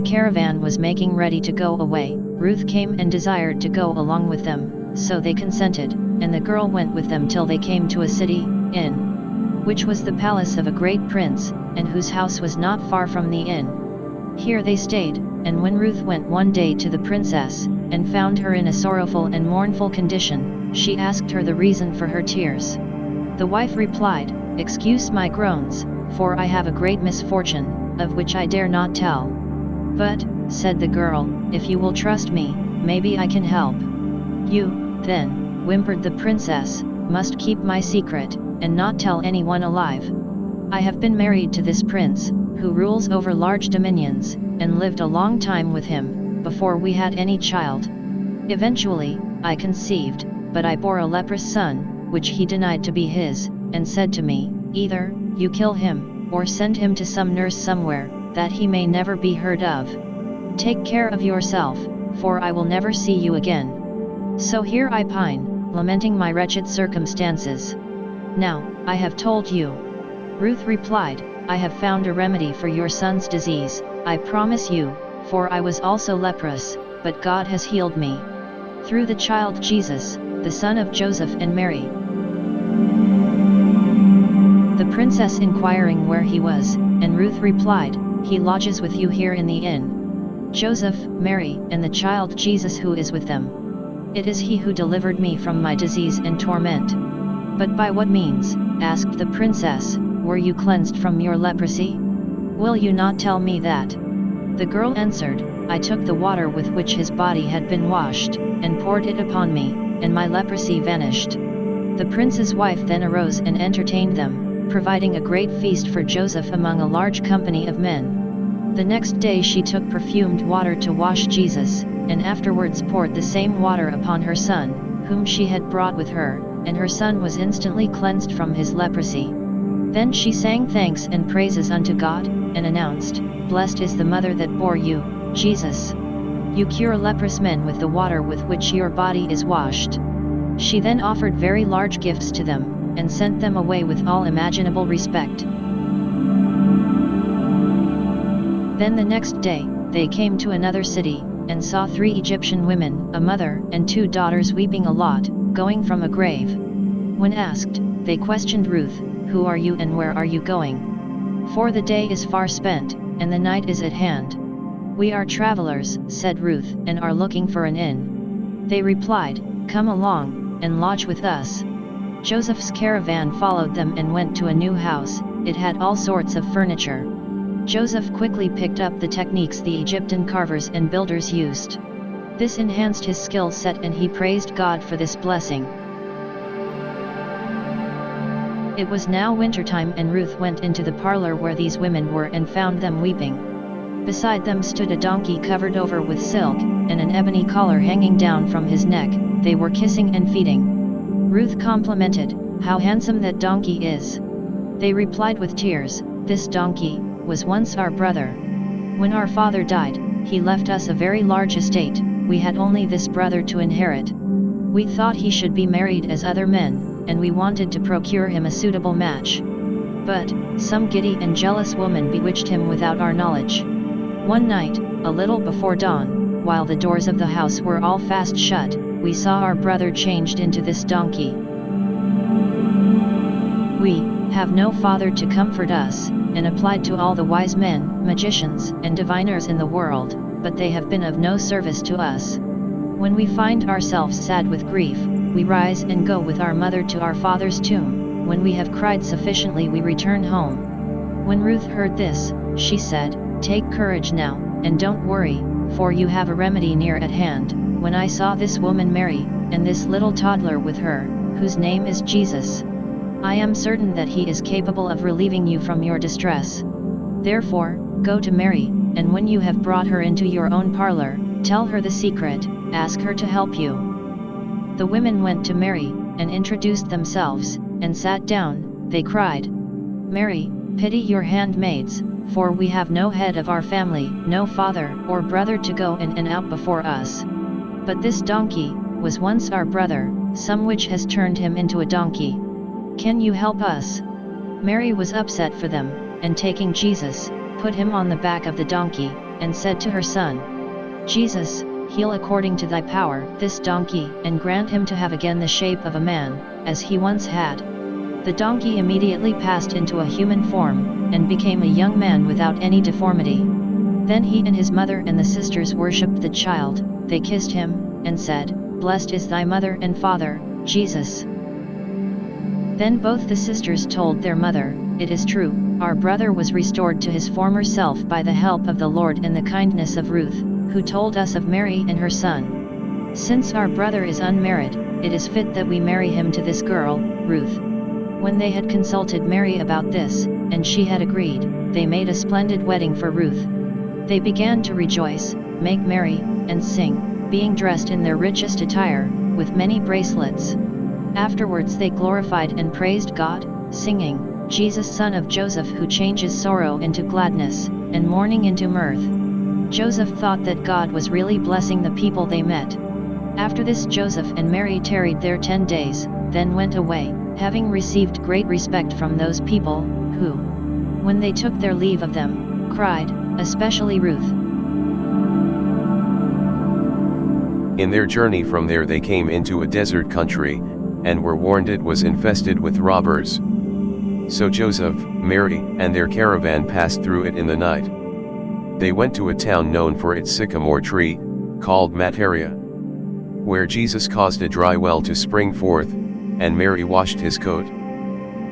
caravan was making ready to go away, Ruth came and desired to go along with them, so they consented, and the girl went with them till they came to a city, inn, which was the palace of a great prince, and whose house was not far from the inn. Here they stayed, and when Ruth went one day to the princess, and found her in a sorrowful and mournful condition, she asked her the reason for her tears. The wife replied, "Excuse my groans, for I have a great misfortune, of which I dare not tell. But," said the girl, "if you will trust me, maybe I can help." "You, then," whimpered the princess, "must keep my secret, and not tell anyone alive. I have been married to this prince, who rules over large dominions, and lived a long time with him, before we had any child. Eventually, I conceived, but I bore a leprous son, which he denied to be his, and said to me, 'Either you kill him, or send him to some nurse somewhere, that he may never be heard of. Take care of yourself, for I will never see you again.' So here I pine, lamenting my wretched circumstances. Now, I have told you." Ruth replied, "I have found a remedy for your son's disease, I promise you, for I was also leprous, but God has healed me. Through the child Jesus, the son of Joseph and Mary." The princess inquiring where he was, and Ruth replied, "He lodges with you here in the inn. Joseph, Mary, and the child Jesus who is with them. It is he who delivered me from my disease and torment." "But by what means," asked the princess, "were you cleansed from your leprosy? Will you not tell me that?" The girl answered, "I took the water with which his body had been washed, and poured it upon me, and my leprosy vanished." The prince's wife then arose and entertained them, providing a great feast for Joseph among a large company of men. The next day she took perfumed water to wash Jesus, and afterwards poured the same water upon her son, whom she had brought with her, and her son was instantly cleansed from his leprosy. Then she sang thanks and praises unto God, and announced, "Blessed is the mother that bore you, Jesus. You cure leprous men with the water with which your body is washed." She then offered very large gifts to them, and sent them away with all imaginable respect. Then the next day, they came to another city, and saw 3 Egyptian women, a mother and 2 daughters weeping a lot, going from a grave. When asked, they questioned Ruth, "Who are you and where are you going? For the day is far spent, and the night is at hand." "We are travelers," said Ruth, "and are looking for an inn." They replied, "Come along, and lodge with us." Joseph's caravan followed them and went to a new house. It had all sorts of furniture. Joseph quickly picked up the techniques the Egyptian carvers and builders used. This enhanced his skill set, and he praised God for this blessing. It was now wintertime, and Ruth went into the parlor where these women were and found them weeping. Beside them stood a donkey covered over with silk, and an ebony collar hanging down from his neck. They were kissing and feeding. Ruth complimented, "How handsome that donkey is." They replied with tears, "This donkey was once our brother. When our father died, he left us a very large estate. We had only this brother to inherit. We thought he should be married as other men, and we wanted to procure him a suitable match. But some giddy and jealous woman bewitched him without our knowledge. One night, a little before dawn, while the doors of the house were all fast shut, we saw our brother changed into this donkey. We have no father to comfort us, and applied to all the wise men, magicians, and diviners in the world, but they have been of no service to us. When we find ourselves sad with grief, we rise and go with our mother to our father's tomb. When we have cried sufficiently, we return home." When Ruth heard this, she said, "Take courage now, and don't worry, for you have a remedy near at hand. When I saw this woman Mary, and this little toddler with her, whose name is Jesus, I am certain that he is capable of relieving you from your distress. Therefore, go to Mary, and when you have brought her into your own parlor, tell her the secret, ask her to help you." The women went to Mary, and introduced themselves, and sat down. They cried, "Mary, pity your handmaids, for we have no head of our family, no father or brother to go in and out before us. But this donkey was once our brother, some witch has turned him into a donkey. Can you help us?" Mary was upset for them, and taking Jesus, put him on the back of the donkey, and said to her son, Jesus, heal according to thy power this donkey, and grant him to have again the shape of a man, as he once had. The donkey immediately passed into a human form, and became a young man without any deformity. Then he and his mother and the sisters worshipped the child, they kissed him, and said, Blessed is thy mother and father, Jesus. Then both the sisters told their mother, It is true, our brother was restored to his former self by the help of the Lord and the kindness of Ruth, who told us of Mary and her son. Since our brother is unmarried, it is fit that we marry him to this girl, Ruth. When they had consulted Mary about this, and she had agreed, they made a splendid wedding for Ruth. They began to rejoice, make merry, and sing, being dressed in their richest attire, with many bracelets. Afterwards they glorified and praised God, singing, Jesus son of Joseph, who changes sorrow into gladness, and mourning into mirth. Joseph thought that God was really blessing the people they met. After this Joseph and Mary tarried there 10 days, then went away, having received great respect from those people, who, when they took their leave of them, cried, especially Ruth. In their journey from there they came into a desert country, and were warned it was infested with robbers. So Joseph, Mary, and their caravan passed through it in the night. They went to a town known for its sycamore tree, called Mataria, where Jesus caused a dry well to spring forth, and Mary washed his coat.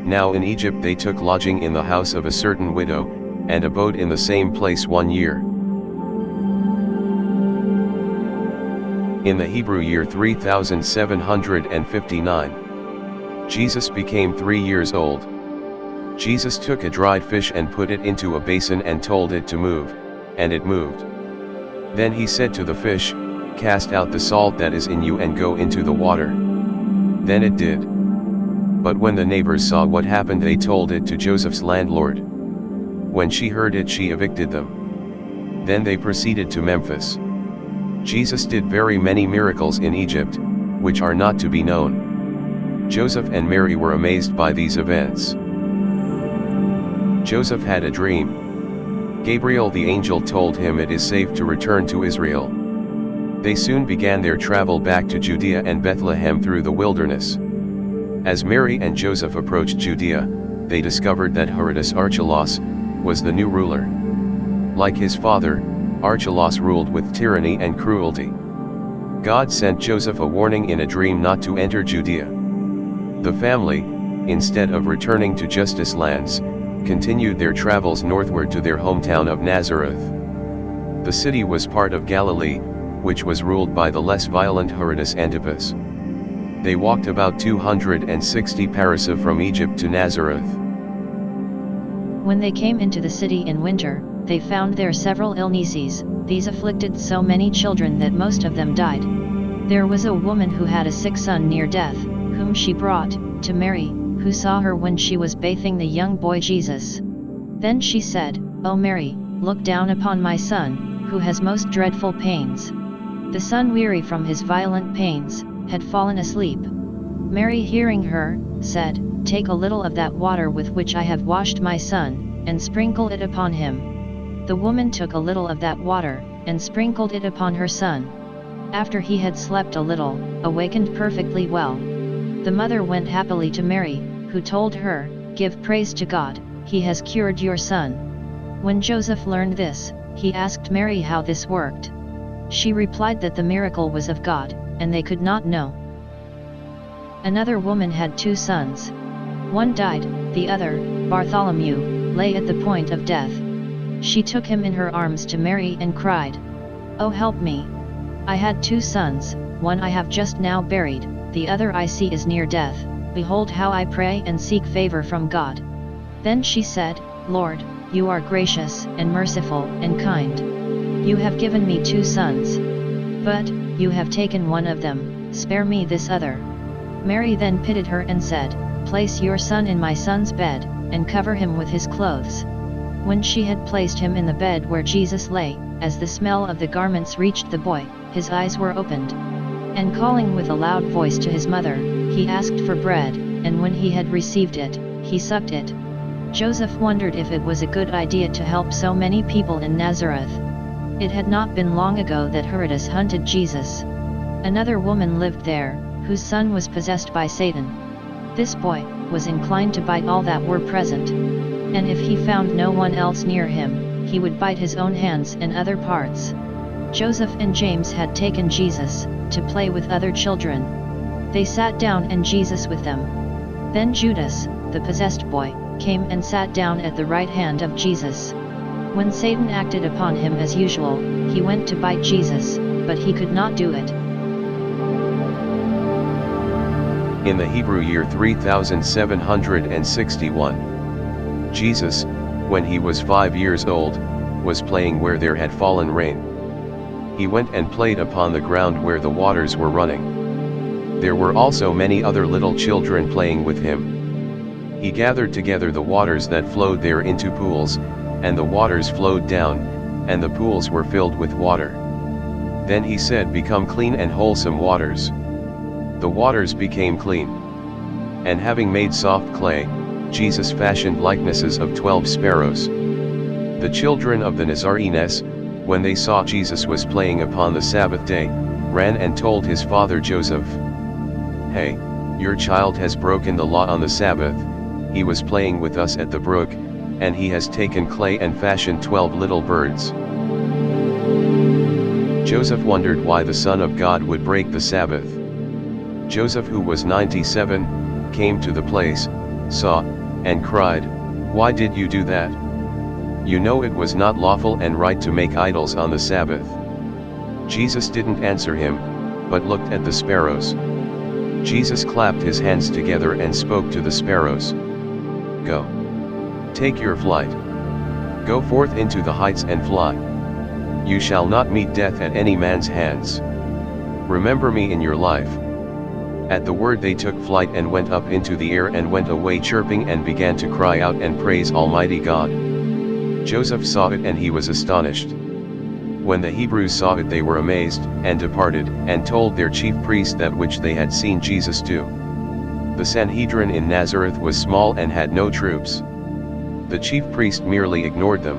Now in Egypt they took lodging in the house of a certain widow, and abode in the same place 1 year. In the Hebrew year 3759, Jesus became 3 years old. Jesus took a dried fish and put it into a basin and told it to move, and it moved. Then he said to the fish, Cast out the salt that is in you and go into the water. Then it did. But when the neighbors saw what happened, they told it to Joseph's landlord. When she heard it, she evicted them. Then they proceeded to Memphis. Jesus did very many miracles in Egypt, which are not to be known. Joseph and Mary were amazed by these events. Joseph had a dream. Gabriel the angel told him it is safe to return to Israel. They soon began their travel back to Judea and Bethlehem through the wilderness. As Mary and Joseph approached Judea, they discovered that Herodes Archelaus was the new ruler. Like his father, Archelaus ruled with tyranny and cruelty. God sent Joseph a warning in a dream not to enter Judea. The family, instead of returning to Justice lands, continued their travels northward to their hometown of Nazareth. The city was part of Galilee, which was ruled by the less violent Herodes Antipas. They walked about 260 parasa from Egypt to Nazareth. When they came into the city in winter, they found there several illnesses. These afflicted so many children that most of them died. There was a woman who had a sick son near death, whom she brought to Mary, who saw her when she was bathing the young boy Jesus. Then she said, O Mary, look down upon my son, who has most dreadful pains. The son, weary from his violent pains, had fallen asleep. Mary, hearing her, said, Take a little of that water with which I have washed my son, and sprinkle it upon him. The woman took a little of that water, and sprinkled it upon her son. After he had slept a little, awakened perfectly well. The mother went happily to Mary, who told her, Give praise to God, he has cured your son. When Joseph learned this, he asked Mary how this worked. She replied that the miracle was of God, and they could not know. Another woman had 2 sons. One died, the other, Bartholomew, lay at the point of death. She took him in her arms to Mary and cried, Oh, help me! I had 2 sons, one I have just now buried, the other I see is near death. Behold how I pray and seek favor from God. Then she said, Lord, you are gracious and merciful and kind. You have given me 2 sons. But, you have taken one of them, spare me this other. Mary then pitied her and said, Place your son in my son's bed, and cover him with his clothes. When she had placed him in the bed where Jesus lay, as the smell of the garments reached the boy, his eyes were opened. And calling with a loud voice to his mother, he asked for bread, and when he had received it, he sucked it. Joseph wondered if it was a good idea to help so many people in Nazareth. It had not been long ago that Herodes hunted Jesus. Another woman lived there, whose son was possessed by Satan. This boy was inclined to bite all that were present. And if he found no one else near him, he would bite his own hands and other parts. Joseph and James had taken Jesus to play with other children. They sat down and Jesus with them. Then Judas, the possessed boy, came and sat down at the right hand of Jesus. When Satan acted upon him as usual, he went to bite Jesus, but he could not do it. In the Hebrew year 3761, Jesus, when he was 5 years old, was playing where there had fallen rain. He went and played upon the ground where the waters were running. There were also many other little children playing with him. He gathered together the waters that flowed there into pools, and the waters flowed down, and the pools were filled with water. Then he said, "Become clean and wholesome waters." The waters became clean. And having made soft clay, Jesus fashioned likenesses of 12 sparrows. The children of the Nazarenes, when they saw Jesus was playing upon the Sabbath day, ran and told his father Joseph, "Hey, your child has broken the law on the Sabbath. He was playing with us at the brook, and he has taken clay and fashioned 12 little birds." Joseph wondered why the Son of God would break the Sabbath. Joseph, who was 97, came to the place, saw, and cried, "Why did you do that? You know it was not lawful and right to make idols on the Sabbath." Jesus didn't answer him, but looked at the sparrows. Jesus clapped his hands together and spoke to the sparrows. "Go. Take your flight. Go forth into the heights and fly. You shall not meet death at any man's hands. Remember me in your life." At the word they took flight and went up into the air and went away chirping and began to cry out and praise Almighty God. Joseph saw it and he was astonished. When the Hebrews saw it they were amazed, and departed, and told their chief priests that which they had seen Jesus do. The Sanhedrin in Nazareth was small and had no troops. The chief priest merely ignored them.